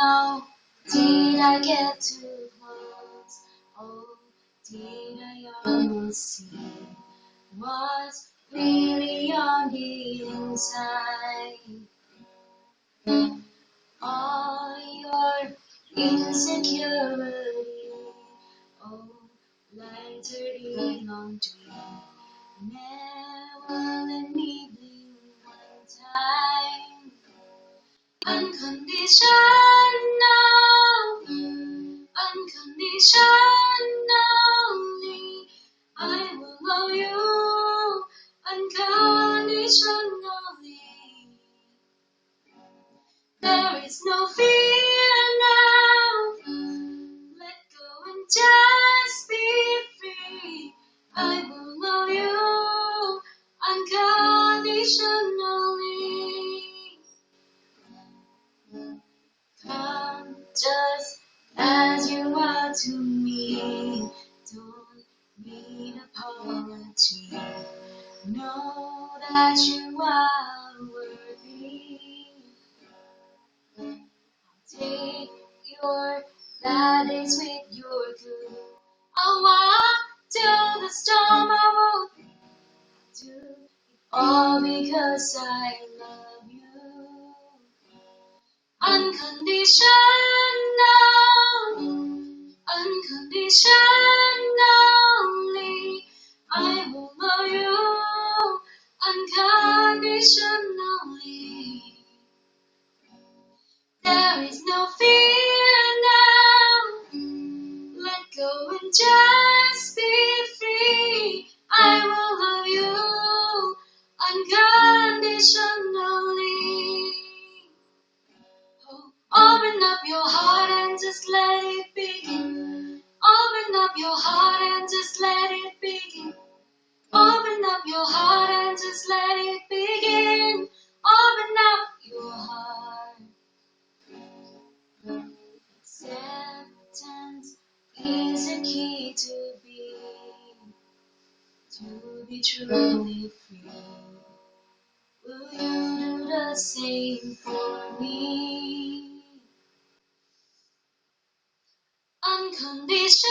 Now, did I get too close? Oh, did I almost see what's really on the inside? All your insecurity, oh, like dirty laundry, never let me blink one time. Unconditionally, I will love you unconditionally. There is no fear now. Let go and just be free. I will love you unconditionally. Come just as you are to me. Don't need apology. Know that you are worthy. Take your bad days with your good. I'll walk till the storm. I will do it all because I love you. Unconditionally, I will love you unconditionally. There is no fear now. Let go and just be free. I will love you unconditionally. Open up your heart and just let it begin. Open up your heart and just let it begin. Open up your heart and just let it begin. Open up your heart. Acceptance is a key to be truly free. Will you do the same for me? Unconditionally,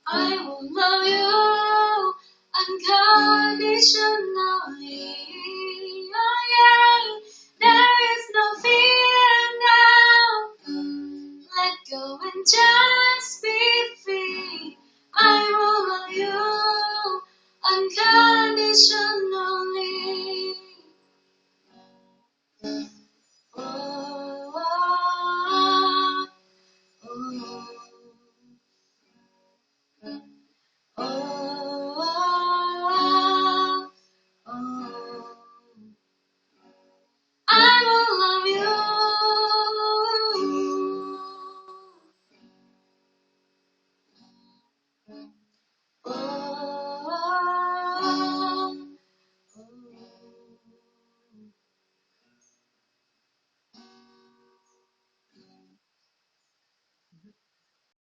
I will love you unconditionally. Oh yeah, there is no fear now. Let go and just be free. I will love you unconditionally. Oh, oh, oh, oh, oh, I will love you.